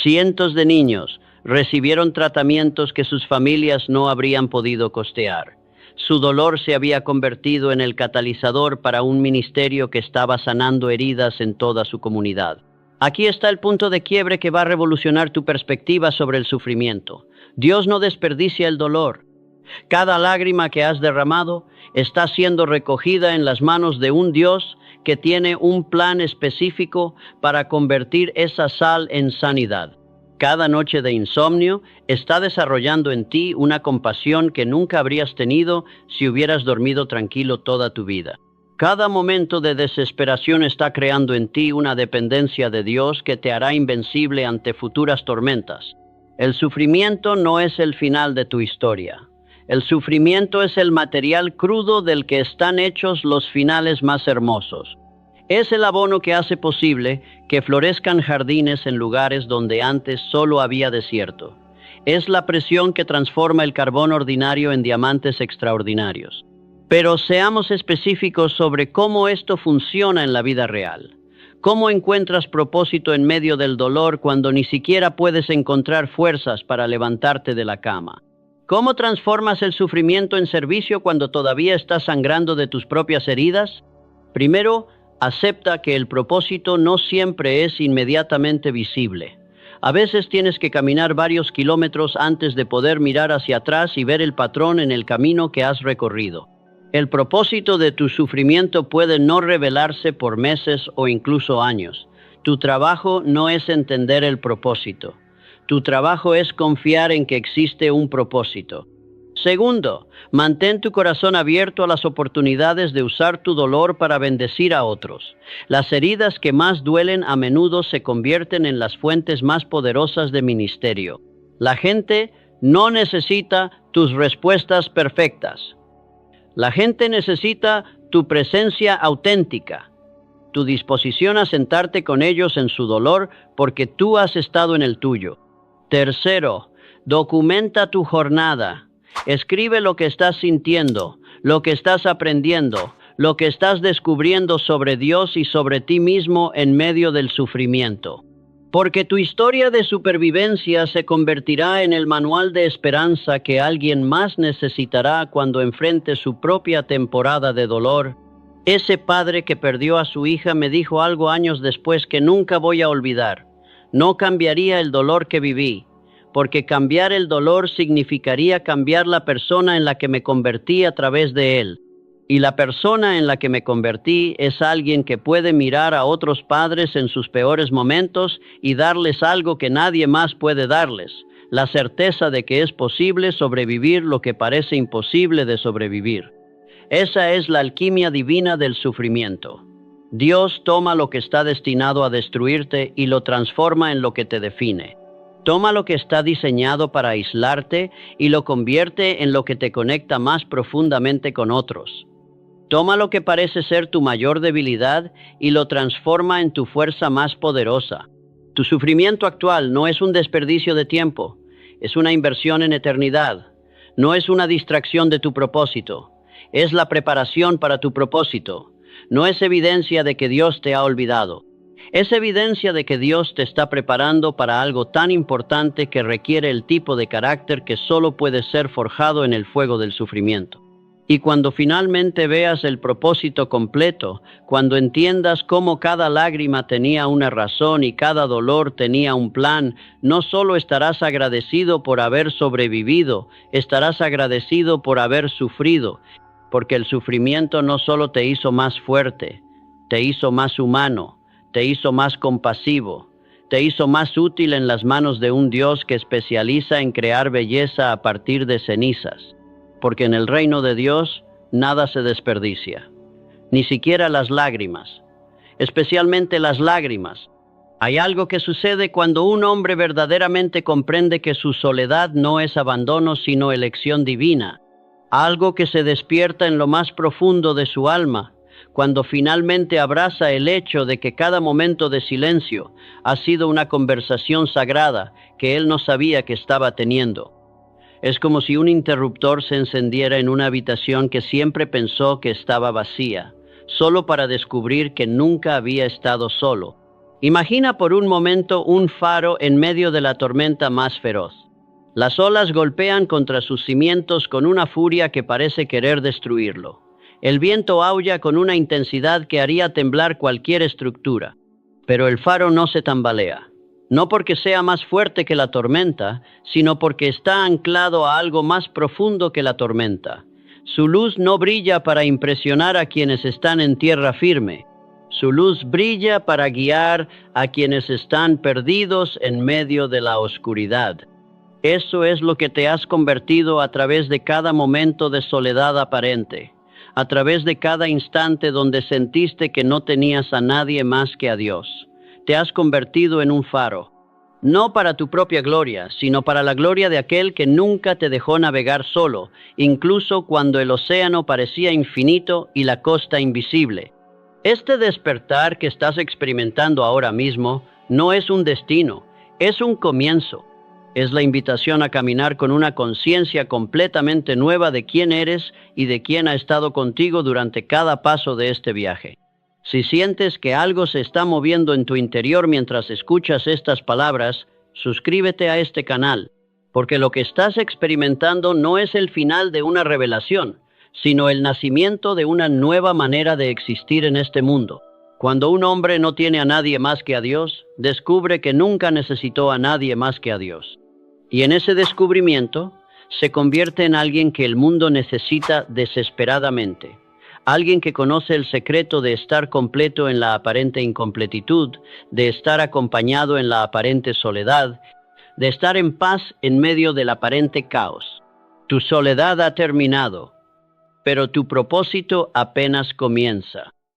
Cientos de niños recibieron tratamientos que sus familias no habrían podido costear. Su dolor se había convertido en el catalizador para un ministerio que estaba sanando heridas en toda su comunidad. Aquí está el punto de quiebre que va a revolucionar tu perspectiva sobre el sufrimiento. Dios no desperdicia el dolor. Cada lágrima que has derramado está siendo recogida en las manos de un Dios que tiene un plan específico para convertir esa sal en sanidad. Cada noche de insomnio está desarrollando en ti una compasión que nunca habrías tenido si hubieras dormido tranquilo toda tu vida. Cada momento de desesperación está creando en ti una dependencia de Dios que te hará invencible ante futuras tormentas. El sufrimiento no es el final de tu historia. El sufrimiento es el material crudo del que están hechos los finales más hermosos. Es el abono que hace posible que florezcan jardines en lugares donde antes solo había desierto. Es la presión que transforma el carbón ordinario en diamantes extraordinarios. Pero seamos específicos sobre cómo esto funciona en la vida real. ¿Cómo encuentras propósito en medio del dolor cuando ni siquiera puedes encontrar fuerzas para levantarte de la cama? ¿Cómo transformas el sufrimiento en servicio cuando todavía estás sangrando de tus propias heridas? Primero, acepta que el propósito no siempre es inmediatamente visible. A veces tienes que caminar varios kilómetros antes de poder mirar hacia atrás y ver el patrón en el camino que has recorrido. El propósito de tu sufrimiento puede no revelarse por meses o incluso años. Tu trabajo no es entender el propósito. Tu trabajo es confiar en que existe un propósito. Segundo, mantén tu corazón abierto a las oportunidades de usar tu dolor para bendecir a otros. Las heridas que más duelen a menudo se convierten en las fuentes más poderosas de ministerio. La gente no necesita tus respuestas perfectas. La gente necesita tu presencia auténtica, tu disposición a sentarte con ellos en su dolor porque tú has estado en el tuyo. Tercero, documenta tu jornada. Escribe lo que estás sintiendo, lo que estás aprendiendo, lo que estás descubriendo sobre Dios y sobre ti mismo en medio del sufrimiento. Porque tu historia de supervivencia se convertirá en el manual de esperanza que alguien más necesitará cuando enfrente su propia temporada de dolor. Ese padre que perdió a su hija me dijo algo años después que nunca voy a olvidar. No cambiaría el dolor que viví, porque cambiar el dolor significaría cambiar la persona en la que me convertí a través de él. Y la persona en la que me convertí es alguien que puede mirar a otros padres en sus peores momentos y darles algo que nadie más puede darles, la certeza de que es posible sobrevivir lo que parece imposible de sobrevivir. Esa es la alquimia divina del sufrimiento. Dios toma lo que está destinado a destruirte y lo transforma en lo que te define. Toma lo que está diseñado para aislarte y lo convierte en lo que te conecta más profundamente con otros. Toma lo que parece ser tu mayor debilidad y lo transforma en tu fuerza más poderosa. Tu sufrimiento actual no es un desperdicio de tiempo, es una inversión en eternidad. No es una distracción de tu propósito, es la preparación para tu propósito. No es evidencia de que Dios te ha olvidado. Es evidencia de que Dios te está preparando para algo tan importante que requiere el tipo de carácter que solo puede ser forjado en el fuego del sufrimiento. Y cuando finalmente veas el propósito completo, cuando entiendas cómo cada lágrima tenía una razón y cada dolor tenía un plan, no solo estarás agradecido por haber sobrevivido, estarás agradecido por haber sufrido, porque el sufrimiento no solo te hizo más fuerte, te hizo más humano, te hizo más compasivo, te hizo más útil en las manos de un Dios que especializa en crear belleza a partir de cenizas. Porque en el reino de Dios nada se desperdicia, ni siquiera las lágrimas, especialmente las lágrimas. Hay algo que sucede cuando un hombre verdaderamente comprende que su soledad no es abandono sino elección divina, algo que se despierta en lo más profundo de su alma, cuando finalmente abraza el hecho de que cada momento de silencio ha sido una conversación sagrada que él no sabía que estaba teniendo. Es como si un interruptor se encendiera en una habitación que siempre pensó que estaba vacía, solo para descubrir que nunca había estado solo. Imagina por un momento un faro en medio de la tormenta más feroz. Las olas golpean contra sus cimientos con una furia que parece querer destruirlo. El viento aulla con una intensidad que haría temblar cualquier estructura, pero el faro no se tambalea. No porque sea más fuerte que la tormenta, sino porque está anclado a algo más profundo que la tormenta. Su luz no brilla para impresionar a quienes están en tierra firme. Su luz brilla para guiar a quienes están perdidos en medio de la oscuridad. Eso es lo que te has convertido a través de cada momento de soledad aparente, a través de cada instante donde sentiste que no tenías a nadie más que a Dios. Te has convertido en un faro, no para tu propia gloria, sino para la gloria de aquel que nunca te dejó navegar solo, incluso cuando el océano parecía infinito y la costa invisible. Este despertar que estás experimentando ahora mismo no es un destino, es un comienzo. Es la invitación a caminar con una conciencia completamente nueva de quién eres y de quién ha estado contigo durante cada paso de este viaje. Si sientes que algo se está moviendo en tu interior mientras escuchas estas palabras, suscríbete a este canal, porque lo que estás experimentando no es el final de una revelación, sino el nacimiento de una nueva manera de existir en este mundo. Cuando un hombre no tiene a nadie más que a Dios, descubre que nunca necesitó a nadie más que a Dios. Y en ese descubrimiento, se convierte en alguien que el mundo necesita desesperadamente. Alguien que conoce el secreto de estar completo en la aparente incompletitud, de estar acompañado en la aparente soledad, de estar en paz en medio del aparente caos. Tu soledad ha terminado, pero tu propósito apenas comienza.